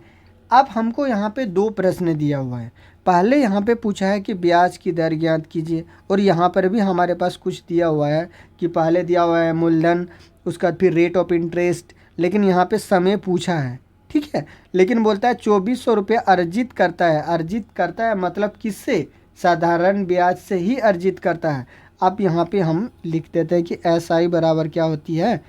अब हमको यहाँ पे 2 प्रश्न दिया हुआ है। पहले यहाँ पे पूछा है कि ब्याज की दर ज्ञात कीजिए, और यहाँ पर भी हमारे पास कुछ दिया हुआ है कि पहले दिया हुआ है मूलधन, उसका फिर रेट ऑफ इंटरेस्ट, लेकिन यहाँ पे समय पूछा है, ठीक है। लेकिन बोलता है 2400 रुपये अर्जित करता है, अर्जित करता है मतलब किससे, साधारण ब्याज से ही अर्जित करता है। अब यहाँ पे हम लिख देते हैं कि SI बराबर क्या होती है,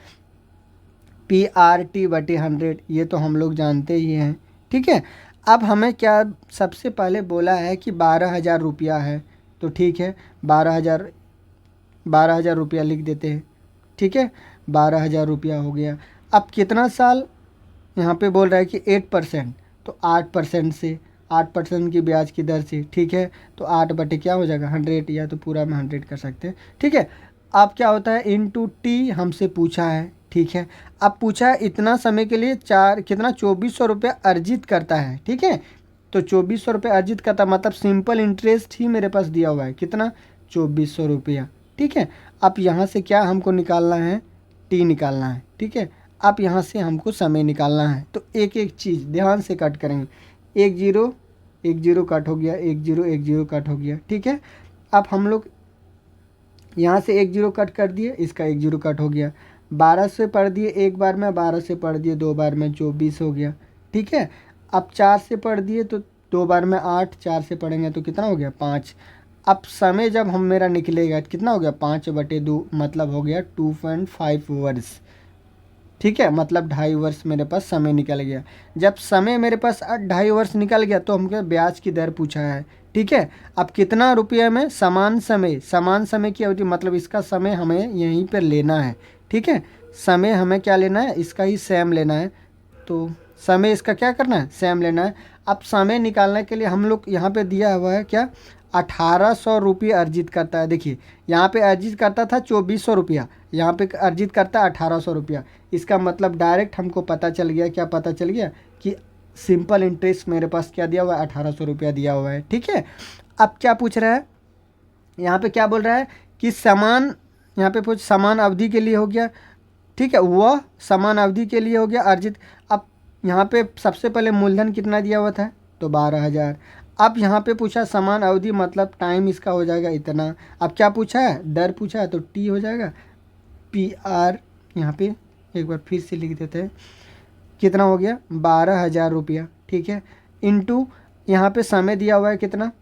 PRT/100, ये तो हम लोग जानते ही हैं, ठीक है। अब हमें क्या सबसे पहले बोला है कि 12,000 रुपया है, तो ठीक है, 12,000 रुपया लिख देते हैं, ठीक है, 12,000 रुपया हो गया। अब कितना साल, यहाँ पे बोल रहा है कि 8%, तो 8% से, 8% की ब्याज की दर से, ठीक है, तो 8 बटे क्या हो जाएगा 100, या तो पूरा में 100 कर सकते हैं, ठीक है। अब क्या होता है इंटू टी हमसे पूछा है, ठीक है। अब पूछा है इतना समय के लिए कितना 2400 रुपये अर्जित करता है, ठीक है। तो 2400 रुपये अर्जित करता मतलब सिंपल इंटरेस्ट ही मेरे पास दिया हुआ है, कितना 2400 रुपया, ठीक है। अब यहाँ से क्या हमको निकालना है, टी निकालना है, ठीक है। अब यहाँ से हमको समय निकालना है, तो एक एक चीज़ ध्यान से कट करेंगे। 1 0 1 0 कट हो गया, 1 0 1 0 कट हो गया, ठीक है। अब हम लोग यहाँ से 1 0 कट कर दिए, इसका 1 0 कट हो गया। 12 से पढ़ दिए एक बार में, 12 से पढ़ दिए 2 बार में, 24 हो गया, ठीक है। अब 4 से पढ़ दिए तो 2 बार में 8, 4 से पढ़ेंगे तो कितना हो गया 5। अब समय जब हम मेरा निकलेगा कितना हो गया 5/2, मतलब हो गया 2.5 वर्ष, ठीक है, मतलब 2.5 वर्ष मेरे पास समय निकल गया। जब समय मेरे पास 2.5 वर्ष निकल गया तो हमको ब्याज की दर पूछा है, ठीक है। अब कितना रुपये में, समान समय, समान समय की अवधि मतलब इसका समय हमें यहीं पर लेना है, ठीक है। समय हमें क्या लेना है, इसका ही सेम लेना है, तो समय इसका क्या करना है, सेम लेना है। अब समय निकालने के लिए हम लोग यहाँ पे दिया हुआ है क्या, 1800 रुपये अर्जित करता है। देखिए यहाँ पे अर्जित करता था 2400 रुपया, यहाँ पे अर्जित करता है 1800 रुपया। इसका मतलब डायरेक्ट हमको पता चल गया, क्या पता चल गया कि सिंपल इंटरेस्ट मेरे पास क्या दिया हुआ है, 1800 रुपया दिया हुआ है, ठीक है। अब क्या पूछ रहा है, यहाँ पे क्या बोल रहा है कि समान, यहाँ पे कुछ समान अवधि के लिए हो गया, ठीक है, वह समान अवधि के लिए हो गया अर्जित। अब यहाँ पे सबसे पहले मूलधन कितना दिया हुआ था, तो 12,000। अब यहाँ पे पूछा समान अवधि मतलब टाइम इसका हो जाएगा इतना। अब क्या पूछा है, दर पूछा है, तो टी हो जाएगा पी आर। यहाँ पे एक बार फिर से लिख देते हैं, कितना हो गया 12,000 रुपया, ठीक है, इंटू यहाँ पे समय दिया हुआ है कितना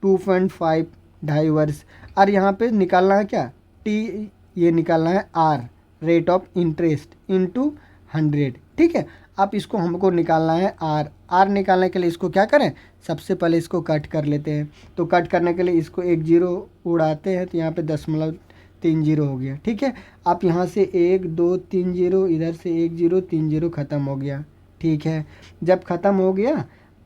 2.5, 2.5 वर्ष। और यहाँ पे निकालना है क्या, टी, ये निकालना है R, rate of interest into 100, ठीक है। अब इसको हमको निकालना है आर निकालने के लिए इसको क्या करें, सबसे पहले इसको कट कर लेते हैं। तो कट करने के लिए इसको एक जीरो उड़ाते हैं, तो यहाँ पे 0.30 हो गया, ठीक है। आप यहाँ से 1 2 3 0, इधर से 1 0 3 0 ख़त्म हो गया, ठीक है। जब ख़त्म हो गया,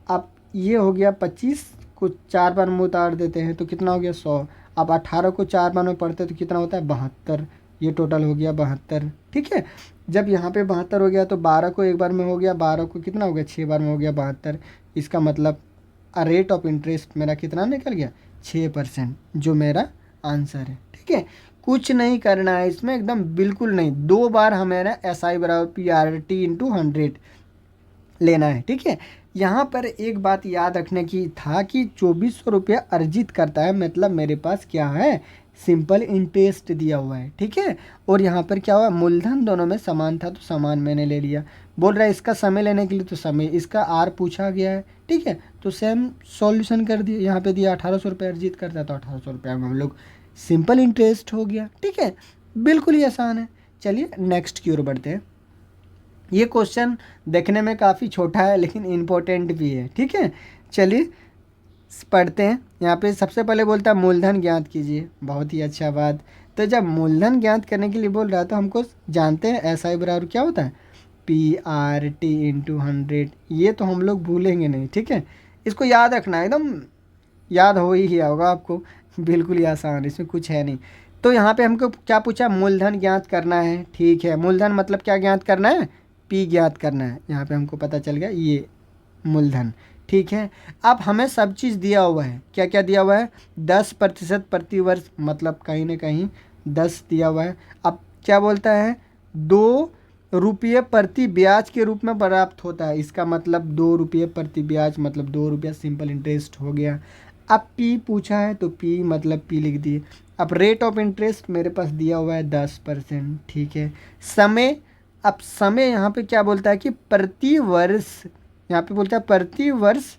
अब ये हो गया 25 को 4 बार में उतार देते हैं तो कितना हो गया 100। अब 18 को 4 बार में पढ़ते हैं तो कितना होता है 72, ये टोटल हो गया 72, ठीक है। जब यहाँ पे 72 हो गया तो 12 को एक बार में हो गया, 12 को कितना हो गया 6 बार में हो गया 72। इसका मतलब रेट ऑफ इंटरेस्ट मेरा कितना निकल गया 6%, जो मेरा आंसर है, ठीक है। कुछ नहीं करना है इसमें, एकदम बिल्कुल नहीं, 2 बार हमारा SI बराबर PRT इंटू 100 लेना है, ठीक है। यहाँ पर एक बात याद रखने की था कि 2400 रुपया अर्जित करता है, मतलब मेरे पास क्या है, सिंपल इंटरेस्ट दिया हुआ है, ठीक है। और यहाँ पर क्या हुआ, मूलधन दोनों में समान था तो समान मैंने ले लिया। बोल रहा है इसका समय लेने के लिए, तो समय इसका आर पूछा गया है, ठीक है, तो सेम सॉल्यूशन कर दिया। यहाँ पे दिया 1800 रुपये अर्जित करता है, तो 1800 रुपये में हम लोग सिंपल इंटरेस्ट हो गया, ठीक है, बिल्कुल ही आसान है। चलिए नेक्स्ट की ओर बढ़ते हैं। ये क्वेश्चन देखने में काफ़ी छोटा है लेकिन इम्पोर्टेंट भी है, ठीक है। चलिए पढ़ते हैं। यहाँ पे सबसे पहले बोलता है मूलधन ज्ञात कीजिए, बहुत ही अच्छा बात। तो जब मूलधन ज्ञात करने के लिए बोल रहा है तो हमको जानते हैं SI बराबर क्या होता है, PRT इंटू 100। ये तो हम लोग भूलेंगे नहीं, ठीक है, इसको याद रखना है, एकदम याद हो ही गया होगा आपको, बिल्कुल ही आसान, इसमें कुछ है नहीं। तो यहाँ पे हमको क्या पूछा, मूलधन ज्ञात करना है, ठीक है। मूलधन मतलब क्या ज्ञात करना है, P ज्ञात करना है। यहाँ पे हमको पता चल गया ये मूलधन, ठीक है। अब हमें सब चीज़ दिया हुआ है, क्या क्या दिया हुआ है, 10% प्रति वर्ष, मतलब कहीं ना कहीं 10 दिया हुआ है। अब क्या बोलता है, 2 रुपये प्रति ब्याज के रूप में प्राप्त होता है, इसका मतलब 2 रुपये प्रति ब्याज, मतलब 2 रुपया सिंपल इंटरेस्ट हो गया। अब P पूछा है तो P मतलब P लिख दिए। अब रेट ऑफ इंटरेस्ट मेरे पास दिया हुआ है 10%, ठीक है। समय, अब समय यहाँ पे क्या बोलता है कि प्रति वर्ष, यहाँ पे बोलता है प्रति वर्ष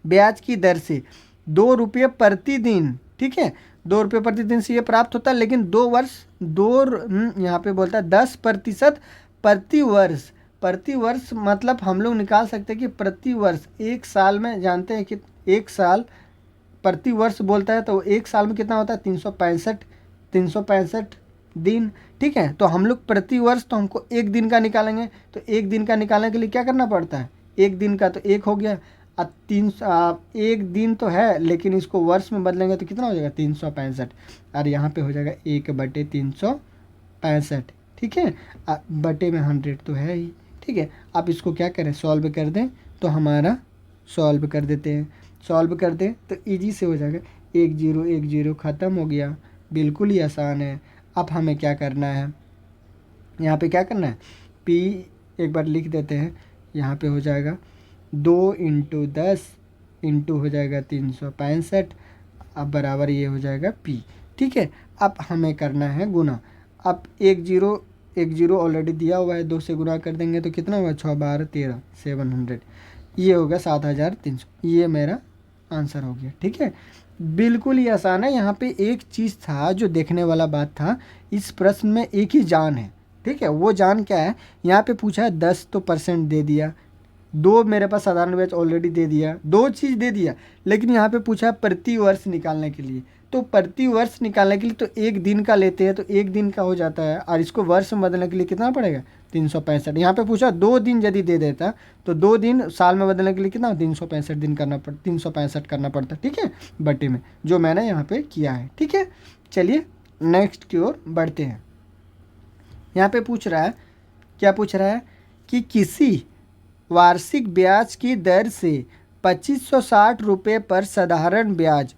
ब्याज की दर से 2 रुपये प्रतिदिन, ठीक है, 2 रुपये प्रतिदिन से ये प्राप्त होता है, लेकिन 2 वर्ष यहाँ पे बोलता है 10% प्रति वर्ष। प्रति वर्ष मतलब हम लोग निकाल सकते हैं कि प्रति वर्ष, एक साल में जानते हैं कि एक साल प्रति वर्ष बोलता है, तो एक साल में कितना होता है 365 दिन, ठीक है। तो हम लोग प्रति वर्ष, तो हमको एक दिन का निकालेंगे, तो एक दिन का निकालने के लिए क्या करना पड़ता है, एक दिन का तो एक हो गया, एक दिन तो है लेकिन इसको वर्ष में बदलेंगे तो कितना हो जाएगा 365, और यहाँ पे हो जाएगा 1/365, ठीक है, बटे में 100 तो है ही, ठीक है। आप इसको क्या करें, सॉल्व कर दें, तो हमारा सॉल्व कर देते हैं, सॉल्व कर दें तो ईजी से हो जाएगा, 1 0 1 0 ख़त्म हो गया, बिल्कुल ही आसान है। अब हमें क्या करना है, यहाँ पे क्या करना है, P एक बार लिख देते हैं, यहाँ पे हो जाएगा 2 × 10 इंटू हो जाएगा 365, अब बराबर ये हो जाएगा P, ठीक है। अब हमें करना है गुना। अब 1 0 ऑलरेडी दिया हुआ है, 2 से गुना कर देंगे तो कितना होगा 6 12 13 700, ये होगा 7300, ये मेरा आंसर हो गया, ठीक है, बिल्कुल ही आसान है। यहाँ पे एक चीज़ था जो देखने वाला बात था, इस प्रश्न में एक ही जान है, ठीक है। वो जान क्या है, यहाँ पे पूछा है 10 तो % दे दिया, 2 मेरे पास साधारण ब्याज ऑलरेडी दे दिया, 2 चीज़ दे दिया, लेकिन यहाँ पे पूछा है प्रति वर्ष निकालने के लिए, तो प्रति वर्ष निकालने के लिए तो एक दिन का लेते हैं, तो एक दिन का हो जाता है, और इसको वर्ष में बदलने के लिए कितना पड़ेगा 365। यहाँ पे पूछा 2 दिन यदि दे देता तो 2 दिन साल में बदलने के लिए कितना 365 दिन करना पड़ता, 365 करना पड़ता, ठीक है, बटे में, जो मैंने यहाँ पे किया है, ठीक है। चलिए नेक्स्ट की ओर बढ़ते हैं। यहाँ पे पूछ रहा है, क्या पूछ रहा है कि किसी वार्षिक ब्याज की दर से 2560 रुपये पर साधारण ब्याज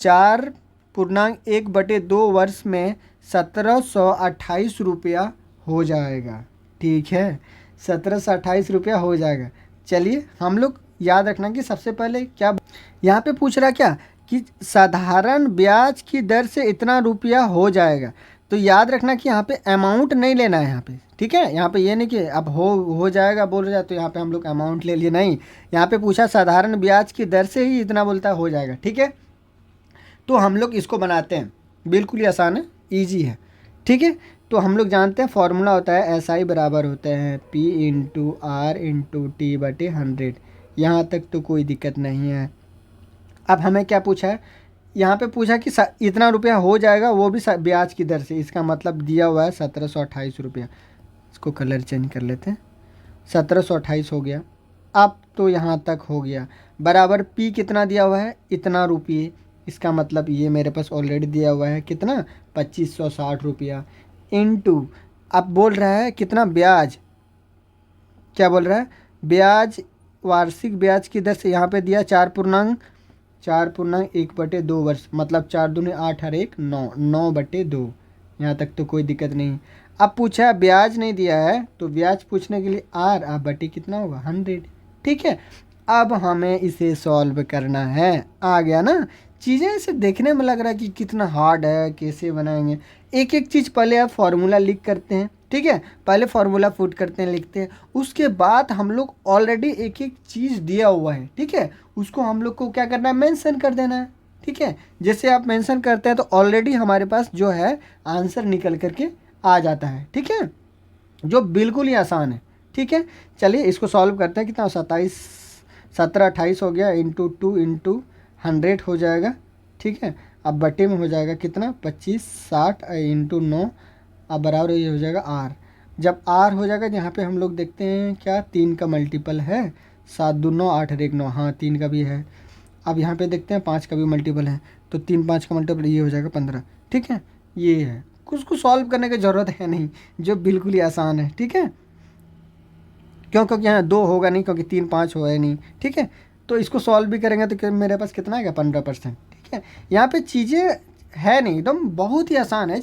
4 4.1/2 वर्ष में 1728 रुपया हो जाएगा। ठीक है, 1728 रुपया हो जाएगा। चलिए हम लोग याद रखना कि सबसे पहले क्या यहाँ पे पूछ रहा, क्या कि साधारण ब्याज की दर से इतना रुपया हो जाएगा। तो याद रखना कि यहाँ पे अमाउंट नहीं लेना है यहाँ पे, ठीक है। यहाँ पे ये नहीं कि अब हो जाएगा बोल रहा है तो यहाँ पे हम लोग अमाउंट ले लिए, नहीं। यहाँ पे पूछा साधारण ब्याज की दर से ही इतना बोलता हो जाएगा, ठीक है। तो हम लोग इसको बनाते हैं, बिल्कुल ही आसान है, ईजी है, ठीक है। तो हम लोग जानते हैं फॉर्मूला होता है SI बराबर होते हैं P/R/T/100। यहाँ तक तो कोई दिक्कत नहीं है। अब हमें क्या पूछा है, यहाँ पे पूछा कि इतना रुपया हो जाएगा, वो भी ब्याज की दर से। इसका मतलब दिया हुआ है 1728 रुपया। इसको कलर चेंज कर लेते हैं, 1728 हो गया। अब तो यहाँ तक हो गया, बराबर P कितना दिया हुआ है, इतना रुपये। इसका मतलब ये मेरे पास ऑलरेडी दिया हुआ है कितना, 2560 रुपया, इनटू अब बोल रहा है कितना ब्याज, क्या बोल रहा है, ब्याज वार्षिक ब्याज की दर से यहाँ पे दिया 4.1/2 वर्ष, मतलब 4 दूनी 8 और 1 9, 9/2। यहाँ तक तो कोई दिक्कत नहीं। अब पूछा है ब्याज नहीं दिया है, तो ब्याज पूछने के लिए R, अब बटे कितना होगा 100, ठीक है। अब हमें इसे सॉल्व करना है। आ गया ना, चीज़ें इसे देखने में लग रहा है कि कितना हार्ड है, कैसे बनाएंगे। एक एक चीज़ पहले आप फार्मूला लिख करते हैं, ठीक है। पहले फार्मूला पुट करते हैं, लिखते हैं, उसके बाद हम लोग ऑलरेडी एक एक चीज़ दिया हुआ है, ठीक है, उसको हम लोग को क्या करना है, मेंशन कर देना है, ठीक है। जैसे आप मेंशन करते हैं तो ऑलरेडी हमारे पास जो है आंसर निकल करके आ जाता है, ठीक है, जो बिल्कुल ही आसान है, ठीक है। चलिए इसको सॉल्व करते हैं। कितना 1728 हो गया, इंटू 2 इंटू 100 हो जाएगा, ठीक है। अब बटे में हो जाएगा कितना 2560 इंटू 9, अब बराबर ये हो जाएगा R। जब R हो जाएगा, यहाँ पे हम लोग देखते हैं क्या 3 का मल्टीपल है, 7 2 9 8 और 1 9, हाँ 3 का भी है। अब यहाँ पे देखते हैं 5 का भी मल्टीपल है, तो 3 5 का मल्टीपल ये हो जाएगा 15, ठीक है। ये है, कुछ को सॉल्व करने की ज़रूरत है नहीं, जो बिल्कुल ही आसान है, ठीक है। क्योंकि यहाँ 2 होगा नहीं, क्योंकि 3 5 होगा नहीं, ठीक है। तो इसको सॉल्व भी करेंगे तो मेरे पास कितना आएगा 15%, ठीक है। यहाँ पे चीज़ें है नहीं, एकदम बहुत ही आसान है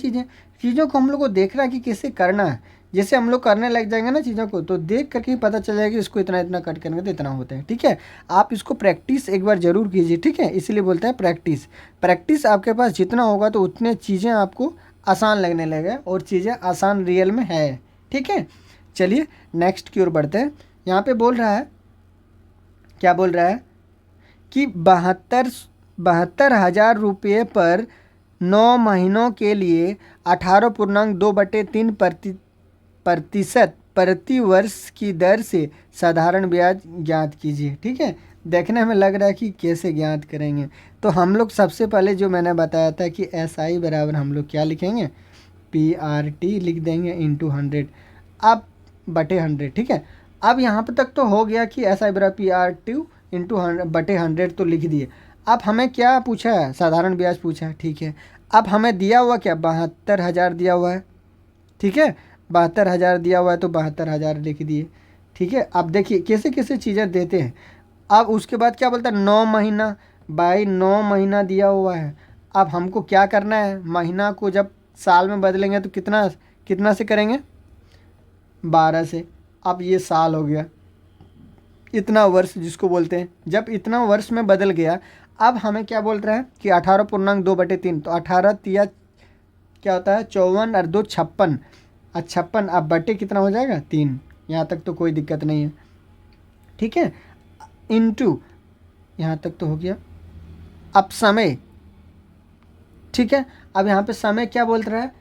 चीज़ों को हम लोग को देखना है कि कैसे करना है। जैसे हम लोग करने लग जाएंगे ना चीज़ों को, तो देख करके ही पता चल जाएगा कि इसको इतना इतना कट करने तो इतना होता है, ठीक है। आप इसको प्रैक्टिस एक बार ज़रूर कीजिए, ठीक है। इसीलिए बोलते हैं प्रैक्टिस आपके पास जितना होगा तो उतने चीज़ें आपको आसान लगने लगे, और चीज़ें आसान रियल में है, ठीक है। चलिए नेक्स्ट की ओर बढ़ते हैं। यहाँ पे बोल रहा है, क्या बोल रहा है कि 72,000 रुपये पर 9 महीनों के लिए 18.2/3 प्रतिशत प्रति वर्ष की दर से साधारण ब्याज ज्ञात कीजिए, ठीक है। देखने में लग रहा है कि कैसे ज्ञात करेंगे, तो हम लोग सबसे पहले जो मैंने बताया था कि SI बराबर हम लोग क्या लिखेंगे, PRT लिख देंगे इंटू 100, अब बटे 100, ठीक है। अब यहाँ पर तक तो हो गया कि SI बराबर PRT इंटू 100/100 तो लिख दिए। अब हमें क्या पूछा है, साधारण ब्याज पूछा है, ठीक है। अब हमें दिया हुआ क्या 72,000 दिया हुआ है, ठीक है, 72,000 दिया हुआ है, तो 72,000 लिख दिए, ठीक है। अब देखिए कैसे कैसे चीज़ें देते हैं। अब उसके बाद क्या बोलता है 9 महीना बाई 9 महीना दिया हुआ है। अब हमको क्या करना है, महीना को जब साल में बदलेंगे तो कितना कितना से करेंगे, 12 से। अब ये साल हो गया, इतना वर्ष जिसको बोलते हैं, जब इतना वर्ष में बदल गया। अब हमें क्या बोल रहा है कि 18.2/3, तो 18 तिया क्या होता है 54 और 2 56, 56। अब बटे कितना हो जाएगा 3, यहाँ तक तो कोई दिक्कत नहीं है, ठीक है, इनटू यहाँ तक तो हो गया। अब समय, ठीक है, अब यहाँ पे समय क्या बोल रहा है,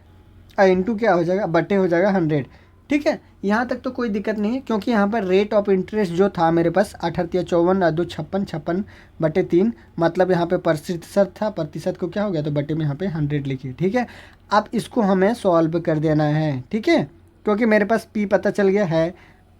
इनटू क्या हो जाएगा, बटे हो जाएगा 100, ठीक है। यहाँ तक तो कोई दिक्कत नहीं है, क्योंकि यहाँ पर रेट ऑफ इंटरेस्ट जो था मेरे पास 18 54 2 56 56/3, मतलब यहाँ पे प्रतिशत था, प्रतिशत को क्या हो गया तो बटे में यहाँ पे 100 लिखिए, ठीक है। अब इसको हमें सॉल्व कर देना है, ठीक है, क्योंकि मेरे पास P पता चल गया है,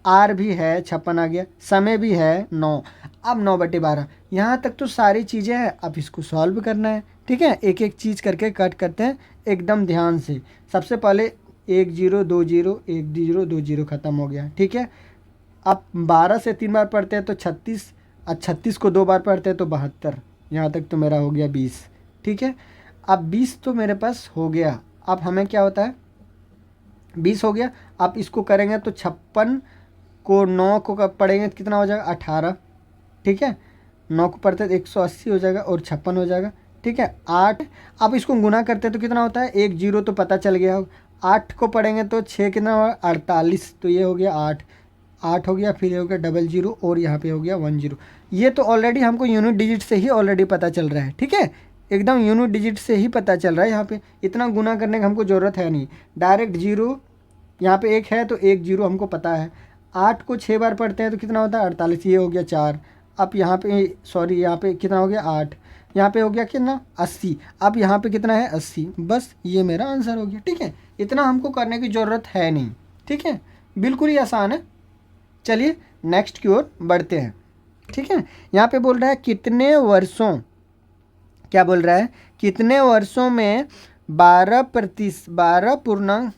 R भी है 56 आ गया, समय भी है 9, अब 9/12, यहाँ तक तो सारी चीज़ें हैं। अब इसको सॉल्व करना है, ठीक है। एक एक चीज़ करके कट करते हैं एकदम ध्यान से। सबसे पहले 1 0 2 0 1 0 2 0 ख़त्म हो गया, ठीक है। अब 12 से 3 बार पढ़ते हैं तो 36, और 36 को 2 बार पढ़ते हैं तो 72, यहाँ तक तो मेरा हो गया 20, ठीक है। अब 20 तो मेरे पास हो गया। अब हमें क्या होता है, 20 हो गया। आप इसको करेंगे तो 56 को 9 को कब पढ़ेंगे तो कितना हो जाएगा, 18। ठीक है, 9 को पढ़ते तो 180 हो जाएगा और 56 हो जाएगा। ठीक है, 8। अब इसको गुना करते तो कितना होता है, 1 जीरो तो पता चल गया हो। 8 को पढ़ेंगे तो 6 कितना होगा, 48। तो ये हो गया 8, 8 हो गया, फिर ये हो गया डबल जीरो और यहाँ पे हो गया 1 जीरो। ये तो ऑलरेडी हमको यूनिट डिजिट से ही ऑलरेडी पता चल रहा है। ठीक है, एकदम यूनिट डिजिट से ही पता चल रहा है। यहाँ पे इतना गुना करने का हमको ज़रूरत है नहीं, डायरेक्ट जीरो। यहाँ पे 1 है तो 1 जीरो हमको पता है। 8 को 6 बार पढ़ते हैं तो कितना होता है, 48। ये हो गया 4। अब यहाँ पे सॉरी, यहाँ पे कितना हो गया, 8। यहाँ पे हो गया कितना, 80। अब यहाँ पे कितना है, 80। बस ये मेरा आंसर हो गया। ठीक है, इतना हमको करने की ज़रूरत है नहीं। ठीक है, बिल्कुल ही आसान है। चलिए नेक्स्ट की ओर बढ़ते हैं। ठीक है, यहाँ पे बोल रहा है कितने वर्षों, क्या बोल रहा है, कितने वर्षों में 12 पूर्णांक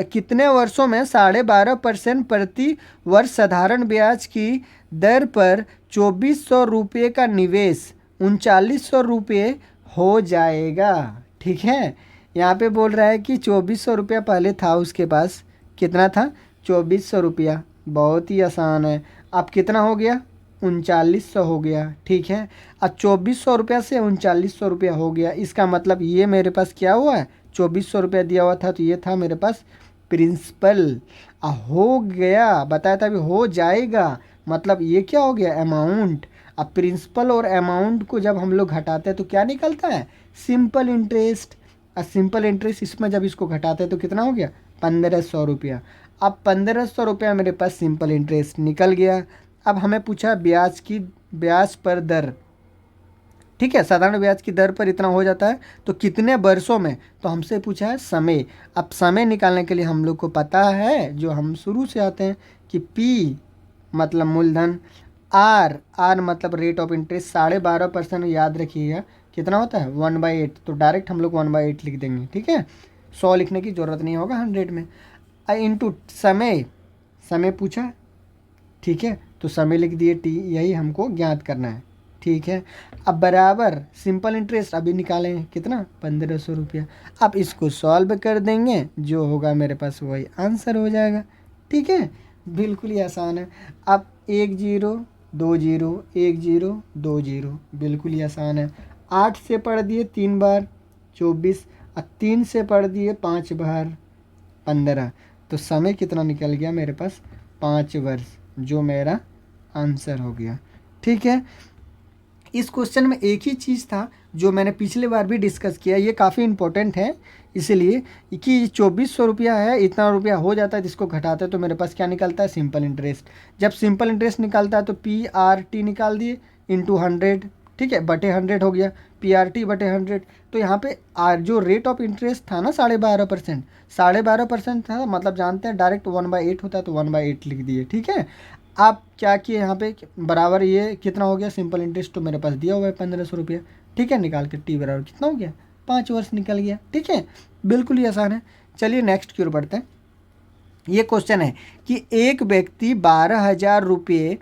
कितने वर्षों में 12.5% प्रति वर्ष साधारण ब्याज की दर पर 2400 रुपये का निवेश 3900 रुपये हो जाएगा। ठीक है, यहाँ पे बोल रहा है कि 2400 रुपया पहले था उसके पास, कितना था, 2400 रुपया। बहुत ही आसान है। अब कितना हो गया, 3900 हो गया। ठीक है, अब 2400 रुपया से 3900 रुपया हो गया। इसका मतलब ये मेरे पास क्या हुआ है, 2400 रुपया दिया हुआ था तो ये था मेरे पास प्रिंसिपल। हो गया, बताया था अभी हो जाएगा, मतलब ये क्या हो गया, अमाउंट। अब प्रिंसिपल और अमाउंट को जब हम लोग घटाते हैं तो क्या निकलता है, सिंपल इंटरेस्ट। और सिंपल इंटरेस्ट इसमें जब इसको घटाते हैं तो कितना हो गया, 1500 रुपया। अब 1500 रुपया मेरे पास सिंपल इंटरेस्ट निकल गया। अब हमें पूछा ब्याज पर दर। ठीक है, साधारण ब्याज की दर पर इतना हो जाता है तो कितने वर्षों में, तो हमसे पूछा है समय। अब समय निकालने के लिए हम लोग को पता है, जो हम शुरू से आते हैं, कि P मतलब मूलधन, R मतलब रेट ऑफ इंटरेस्ट 12.5% याद रखिएगा कितना होता है, 1/8। तो डायरेक्ट हम लोग 1/8 लिख देंगे। ठीक है, 100 लिखने की ज़रूरत नहीं होगा 100 में। इंटू समय, समय पूछा। ठीक है, तो समय लिख दिए T, यही हमको ज्ञात करना है। ठीक है, अब बराबर सिंपल इंटरेस्ट अभी निकालेंगे कितना, 1500 रुपया। अब इसको सॉल्व कर देंगे, जो होगा मेरे पास वही आंसर हो जाएगा। ठीक है, बिल्कुल ही आसान है। अब 1 जीरो 2 जीरो 1 जीरो 2 जीरो, बिल्कुल ही आसान है। 8 से पढ़ दिए 3 बार 24, और 3 से पढ़ दिए 5 बार 15। तो समय कितना निकल गया मेरे पास, 5 वर्ष, जो मेरा आंसर हो गया। ठीक है, इस क्वेश्चन में एक ही चीज़ था जो मैंने पिछले बार भी डिस्कस किया, ये काफ़ी इंपॉर्टेंट है इसलिए कि 2400 रुपया है, इतना रुपया हो जाता है, जिसको घटाते हैं तो मेरे पास क्या निकलता है, सिंपल इंटरेस्ट। जब सिंपल इंटरेस्ट निकलता है तो PRT निकाल दिए इंटू 100। ठीक है, बटे 100 हो गया, PRT बटे 100। तो यहाँ पे जो रेट ऑफ इंटरेस्ट था ना 12.5%, 12.5% था, मतलब जानते हैं डायरेक्ट 1/8 होता है तो 1/8 लिख दिए। ठीक है, आप क्या किए यहाँ पे बराबर, ये कितना हो गया, सिंपल इंटरेस्ट तो मेरे पास दिया हुआ है 1500 रुपया। ठीक है, निकाल के T बराबर कितना हो गया, 5 वर्ष निकल गया। ठीक है, बिल्कुल ही आसान है। चलिए नेक्स्ट की ओर बढ़ते हैं। ये क्वेश्चन है कि एक व्यक्ति 12,000 रुपये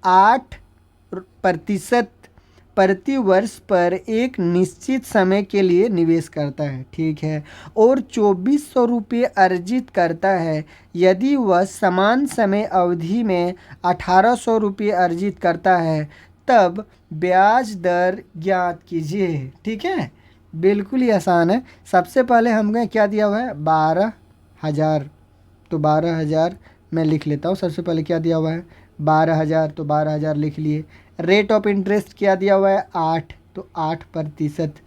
8% प्रति वर्ष पर एक निश्चित समय के लिए निवेश करता है। ठीक है, और 2400 रुपये अर्जित करता है। यदि वह समान समय अवधि में 1800 रुपये अर्जित करता है तब ब्याज दर ज्ञात कीजिए। ठीक है, बिल्कुल ही आसान है। सबसे पहले हमने क्या दिया हुआ है, 12,000। तो 12,000 मैं लिख लेता हूँ। सबसे पहले क्या दिया हुआ है, 12,000, तो 12,000 लिख लिए। रेट ऑफ इंटरेस्ट क्या दिया हुआ है, 8, तो 8%,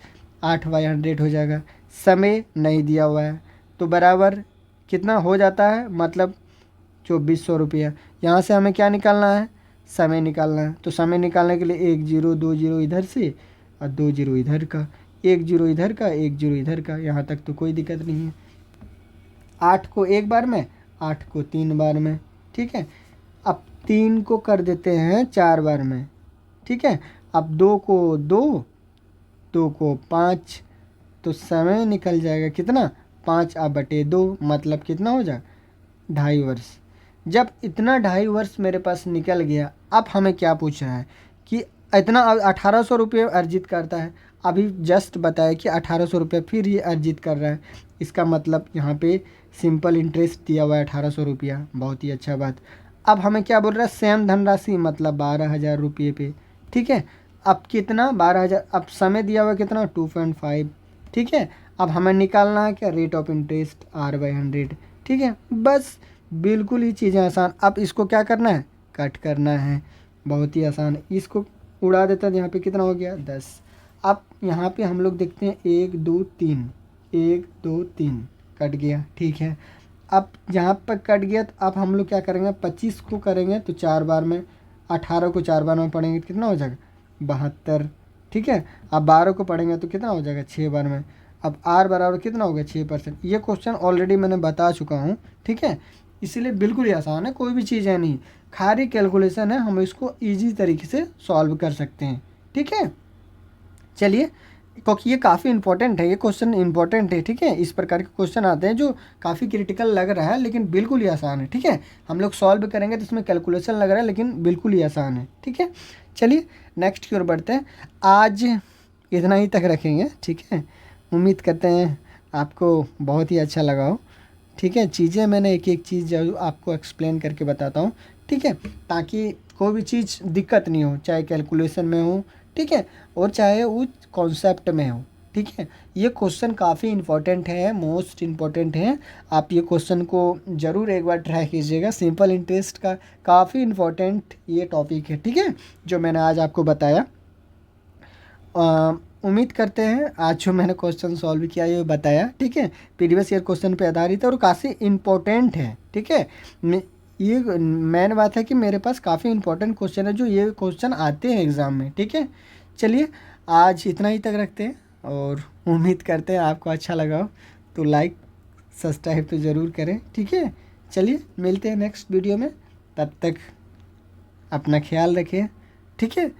8/100 हो जाएगा। समय नहीं दिया हुआ है तो बराबर कितना हो जाता है, मतलब 2400 रुपया। यहाँ से हमें क्या निकालना है, समय निकालना है। तो समय निकालने के लिए 1 जीरो 2 जीरो इधर से और 2 जीरो इधर का, 1 जीरो इधर का 1 जीरो इधर का, यहाँ तक तो कोई दिक्कत नहीं है। 8 को 1 बार में, 8 को 3 बार में। ठीक है, अब 3 को कर देते हैं 4 बार में। ठीक है, अब 2 को 2, 2 को 5, तो समय निकल जाएगा कितना, 5/2, मतलब कितना हो जाएगा, 2.5 वर्ष। जब इतना 2.5 वर्ष मेरे पास निकल गया, अब हमें क्या पूछा है कि इतना 1800 रुपये अर्जित करता है। अभी जस्ट बताया कि 1800 रुपये फिर ये अर्जित कर रहा है, इसका मतलब यहाँ पे सिंपल इंटरेस्ट दिया हुआ है 1800 रुपया। बहुत ही अच्छा बात। अब हमें क्या बोल रहा है, सेम धनराशि मतलब 12,000 रुपये पे, ठीक है। अब कितना 12,000, अब समय दिया हुआ कितना 2.5, ठीक है। अब हमें निकालना है क्या, रेट ऑफ इंटरेस्ट R/100, ठीक है। बस बिल्कुल ही चीज़ें आसान। अब इसको क्या करना है, कट करना है, बहुत ही आसान। इसको उड़ा देता है, यहाँ पे कितना हो गया 10। अब यहाँ पे हम लोग देखते हैं 1 2 3, 1 2 3 कट गया, ठीक है। अब यहाँ पर कट गया तो अब हम लोग क्या करेंगे, 25 को करेंगे तो 4 बार में, 18 को 4 बार में पढ़ेंगे तो कितना हो जाएगा 72, ठीक है। अब 12 को पढ़ेंगे तो कितना हो जाएगा 6 बार में। अब R बराबर कितना हो गया 6%। ये क्वेश्चन ऑलरेडी मैंने बता चुका हूँ, ठीक है। इसीलिए बिल्कुल ही आसान है, कोई भी चीज़ है नहीं, खाली कैलकुलेशन है, हम इसको ईजी तरीके से सॉल्व कर सकते हैं, ठीक है। चलिए, क्योंकि ये काफ़ी इंपॉर्टेंट है, ये क्वेश्चन इंपॉर्टेंट है, ठीक है। इस प्रकार के क्वेश्चन आते हैं जो काफ़ी क्रिटिकल लग रहा है लेकिन बिल्कुल ही आसान है, ठीक है। हम लोग सॉल्व करेंगे तो इसमें कैलकुलेशन लग रहा है लेकिन बिल्कुल ही आसान है, ठीक है। चलिए नेक्स्ट की ओर बढ़ते हैं। आज इतना ही तक रखेंगे, ठीक है। उम्मीद करते हैं आपको बहुत ही अच्छा लगा हो, ठीक है। चीज़ें मैंने एक एक चीज़ जो आपको एक्सप्लेन करके बताता हूँ, ठीक है, ताकि कोई भी चीज़ दिक्कत नहीं हो, चाहे कैलकुलेशन में हो, ठीक है, और चाहे वो कॉन्सेप्ट में हो, ठीक है। ये क्वेश्चन काफ़ी इंपॉर्टेंट है, मोस्ट इम्पॉर्टेंट है। आप ये क्वेश्चन को ज़रूर एक बार ट्राई कीजिएगा। सिंपल इंटरेस्ट का काफ़ी इंपॉर्टेंट ये टॉपिक है, ठीक है, जो मैंने आज आपको बताया। उम्मीद करते हैं आज जो मैंने क्वेश्चन सॉल्व किया ये बताया, ठीक है, प्रीवियस ईयर क्वेश्चन पे आधारित है और काफ़ी इम्पोर्टेंट है, ठीक है। ये मेन बात है कि मेरे पास काफ़ी इंपॉर्टेंट क्वेश्चन है जो ये क्वेश्चन आते हैं एग्ज़ाम में, ठीक है। चलिए आज इतना ही तक रखते हैं और उम्मीद करते हैं आपको अच्छा लगा हो, तो लाइक सब्सक्राइब तो ज़रूर करें, ठीक है। चलिए मिलते हैं नेक्स्ट वीडियो में, तब तक अपना ख्याल रखें, ठीक है।